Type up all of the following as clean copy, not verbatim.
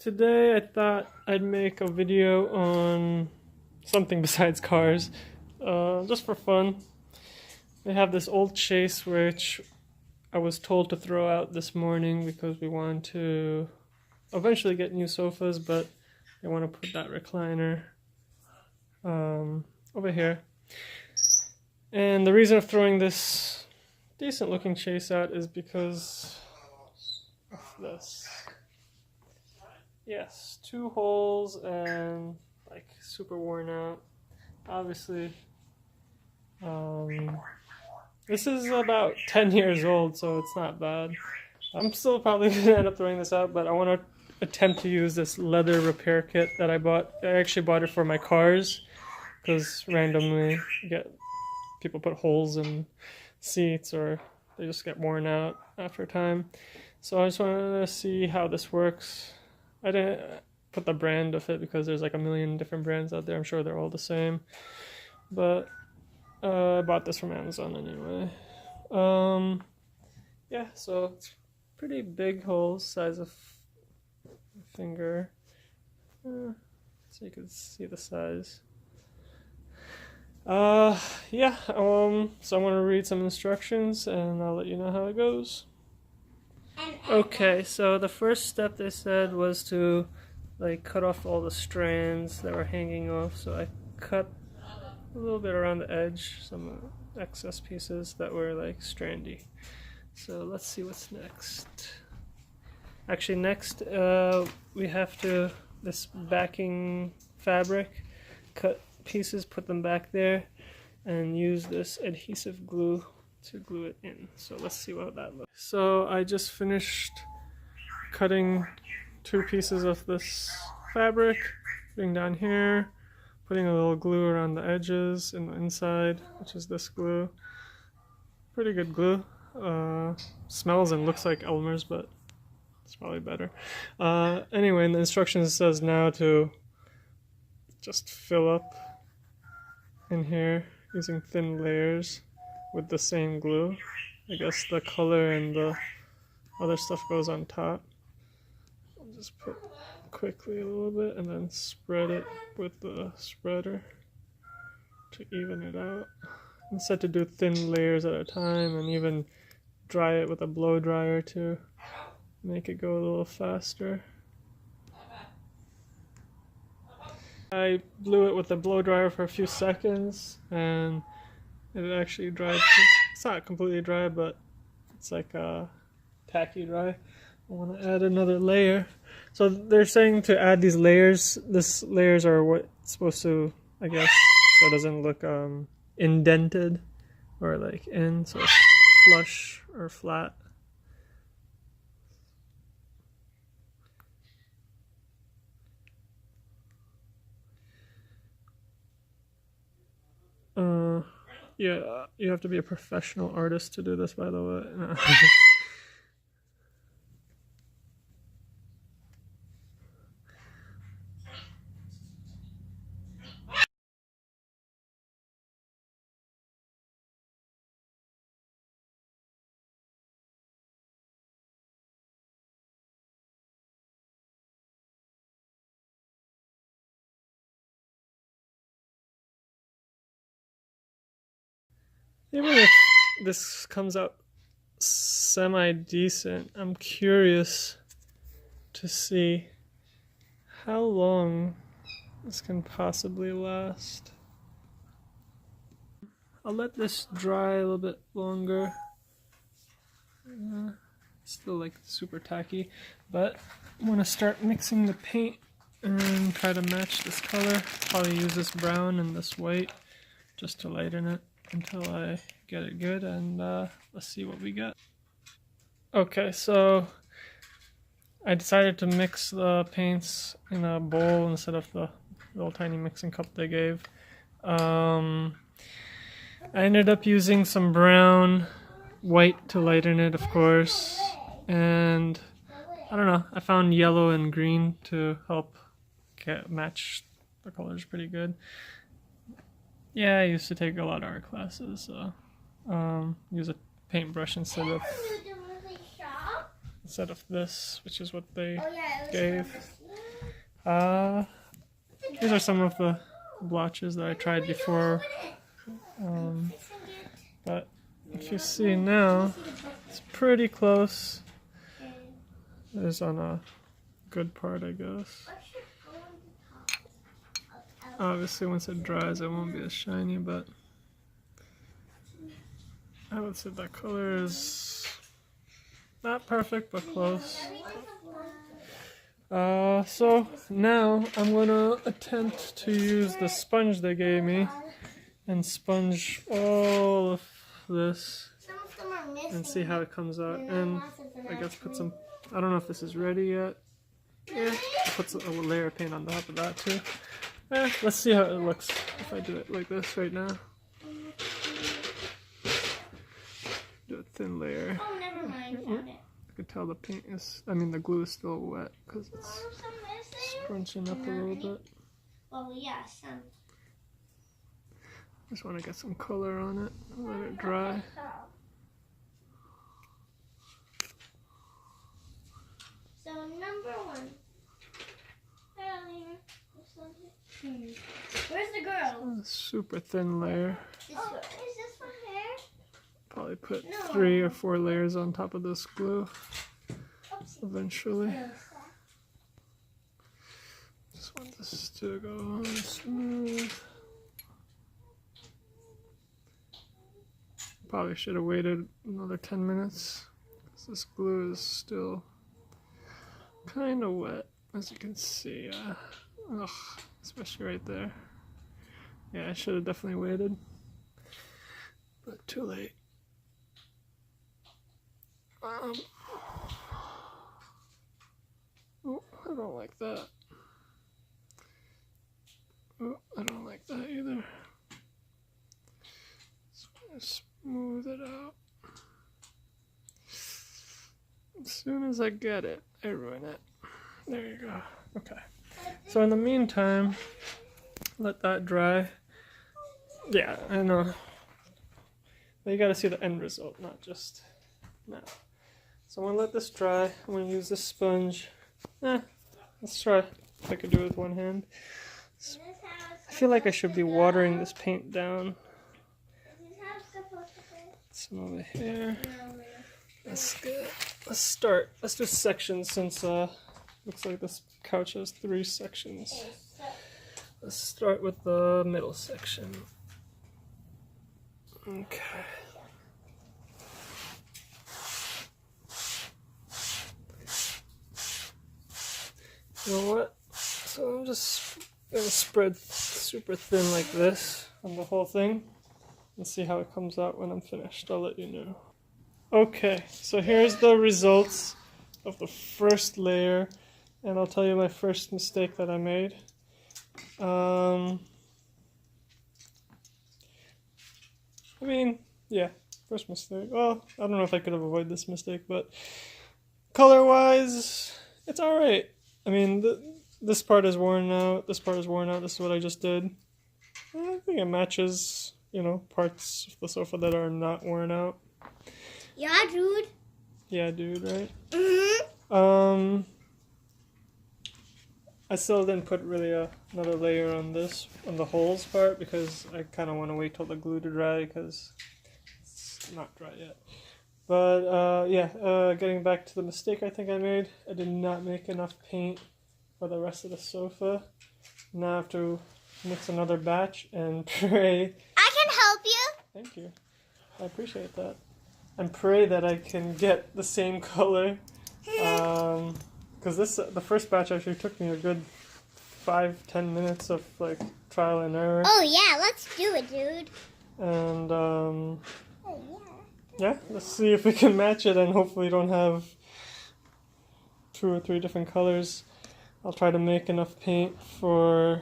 Today I thought I'd make a video on something besides cars, just for fun. We have this old Chase which I was told to throw out this morning because we want to eventually get new sofas, but I want to put that recliner over here. And the reason of throwing this decent looking Chase out is because of this. Yes, 2 holes and like super worn out. Obviously, this is about 10 years old, so it's not bad. I'm still probably gonna end up throwing this out, but I want to attempt to use this leather repair kit that I bought. I actually bought it for my cars because randomly people put holes in seats or they just get worn out after a time. So I just wanted to see how this works. I didn't put the brand of it because there's like a million different brands out there. I'm sure they're all the same. But I bought this from Amazon anyway. Yeah, so it's pretty big holes, size of a finger. So you can see the size. Yeah, so I'm gonna read some instructions and I'll let you know how it goes. Okay, so the first step they said was to like cut off all the strands that were hanging off. So I cut a little bit around the edge, some excess pieces that were like strandy. So let's see what's next. Actually, next we have to, this backing fabric, cut pieces, put them back there, and use this adhesive glue to glue it in. So let's see what that looks. So I just finished cutting 2 pieces of this fabric, putting down here, putting a little glue around the edges and the inside, which is this glue. Pretty good glue. Smells and looks like Elmer's, but it's probably better. Anyway, in the instructions it says now to just fill up in here using thin layers with the same glue. I guess the color and the other stuff goes on top. I'll just put quickly a little bit and then spread it with the spreader to even it out. Instead to do thin layers at a time, and even dry it with a blow dryer to make it go a little faster. I blew it with the blow dryer for a few seconds and it actually dried. It's not completely dry, but it's like a tacky dry. I want to add another layer. So they're saying to add these layers. These layers are what's supposed to, I guess, so it doesn't look indented or like so it's flush or flat. Yeah, you have to be a professional artist to do this, by the way. No. Even if this comes out semi-decent, I'm curious to see how long this can possibly last. I'll let this dry a little bit longer. Still like super tacky, but I'm gonna start mixing the paint and try to match this color. Probably use this brown and this white just to lighten it until I get it good, and let's see what we get. Okay, so I decided to mix the paints in a bowl instead of the little tiny mixing cup they gave. I ended up using some brown, white to lighten it, of course, and I don't know, I found yellow and green to help match the colors pretty good. Yeah, I used to take a lot of art classes, so use a paintbrush instead of this, which is what they gave. These are some of the blotches that I tried before. But if you see now, it's pretty close. It's on a good part, I guess. Obviously, once it dries, it won't be as shiny, but I would say that color is not perfect, but close. So now I'm gonna attempt to use the sponge they gave me and sponge all of this and see how it comes out. And I guess put some, I don't know if this is ready yet. Yeah, put a layer of paint on top of that too. Let's see how it looks if I do it like this right now. Do a thin layer. Oh, never mind. Found it. I can tell the paint is, the glue is still wet because it's scrunching up a little bit. Well, yeah, some. Just want to get some color on it and let it dry. So, number one. Where's the girl? A super thin layer. Is this one here? Probably put 3 or 4 layers on top of this glue eventually. Just want this to go on smooth. Probably should have waited another 10 minutes because this glue is still kind of wet, as you can see. Ugh, especially right there. Yeah, I should have definitely waited, but too late. Oh, I don't like that. Oh, I don't like that either. So I'm gonna smooth it out. As soon as I get it, I ruin it. There you go. Okay. So in the meantime, let that dry. Yeah, I know. But you gotta see the end result, not just now. So I'm gonna let this dry. I'm gonna use this sponge. Let's try if I could do it with one hand. I feel like I should be watering this paint down. Some over here. That's good. Let's start. Let's do sections since looks like this couch has 3 sections. Let's start with the middle section. Okay. You know what? So I'm just gonna spread super thin like this on the whole thing and see how it comes out when I'm finished. I'll let you know. Okay, so here's the results of the first layer, and I'll tell you my first mistake that I made. Yeah, first mistake. Well, I don't know if I could have avoided this mistake, but color-wise, it's alright. This part is worn out, this part is worn out, this is what I just did. I think it matches, parts of the sofa that are not worn out. Yeah, dude. Yeah, dude, right? Mm-hmm. I still didn't put really another layer on this, on the holes part, because I kind of want to wait till the glue to dry, because it's not dry yet. But, getting back to the mistake I think I made, I did not make enough paint for the rest of the sofa. Now I have to mix another batch and pray. I can help you. Thank you. I appreciate that. And pray that I can get the same color. Because the first batch actually took me a good 5-10 minutes of trial and error. Oh yeah, let's do it, dude. And yeah, let's see if we can match it and hopefully don't have 2 or 3 different colors. I'll try to make enough paint for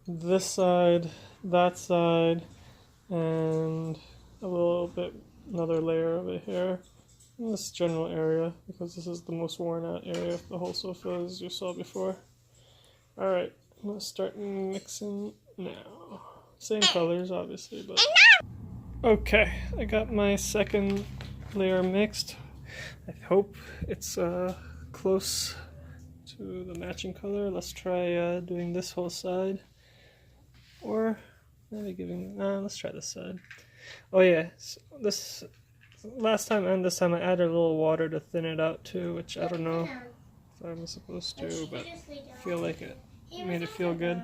this side, that side, and a little bit, another layer over here in this general area, because this is the most worn out area of the whole sofa, as you saw before. Alright, I'm going to start mixing now. Same colors, obviously, but... Okay, I got my second layer mixed. I hope it's close to the matching color. Let's try doing this whole side. Or maybe let's try this side. Oh yeah, so this last time and this time I added a little water to thin it out too, which I don't know if I'm supposed to, but I feel like it made it feel good.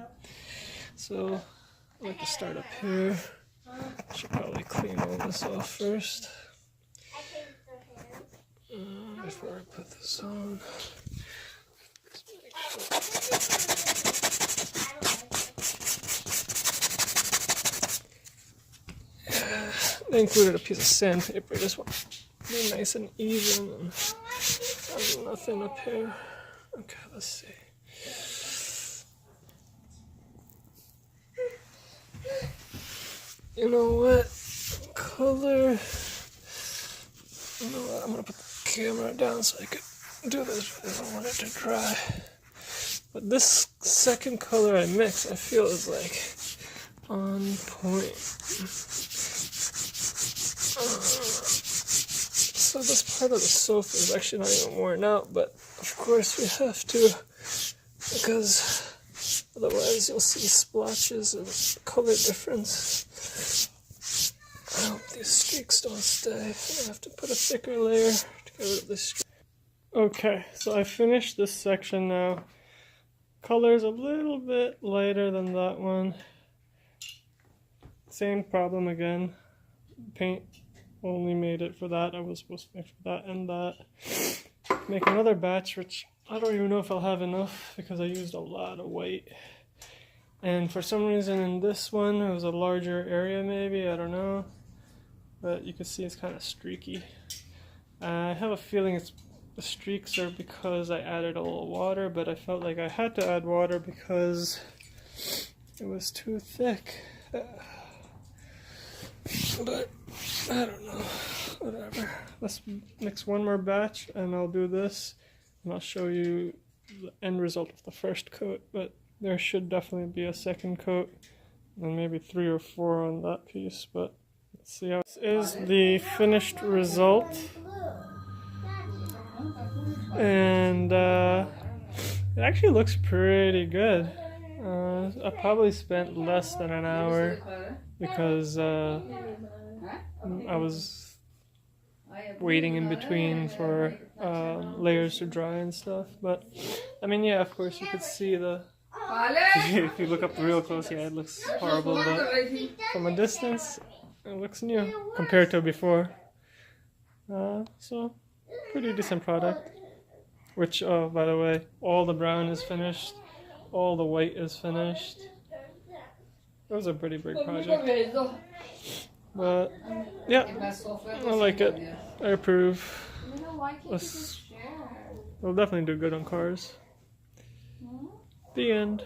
So I'd like to start up here. Should probably clean all this off first before I put this on. I included a piece of sandpaper. Just want to be nice and even and nothing up here. Okay, let's see. You know what? Color. You know what? I'm gonna put the camera down so I can do this. I don't want it to dry. But this second color I mix, I feel is like on point. So this part of the sofa is actually not even worn out, but of course we have to, because otherwise you'll see splotches and color difference. I hope these streaks don't stay. I'm gonna have to put a thicker layer to get rid of this streak. Okay, so I finished this section now. Color's a little bit lighter than that one. Same problem again. Paint only made it for that. I was supposed to make for that and that. Make another batch, which I don't even know if I'll have enough because I used a lot of white. And for some reason in this one, it was a larger area maybe, I don't know. But you can see it's kind of streaky. I have a feeling the streaks are because I added a little water, but I felt like I had to add water because it was too thick. But I don't know, whatever. Let's mix one more batch and I'll do this and I'll show you the end result of the first coat, but there should definitely be a second coat and maybe 3 or 4 on that piece, but let's see how this is the finished result. And it actually looks pretty good. I probably spent less than an hour because I was waiting in between for layers to dry and stuff. But I mean, yeah, of course you could see the if you look up real close, yeah, it looks horrible, but from a distance it looks new compared to before. So pretty decent product. Which, oh, by the way, all the brown is finished, all the white is finished. It was a pretty big project. But, yeah, I like it. I approve. It'll definitely do good on cars. The end.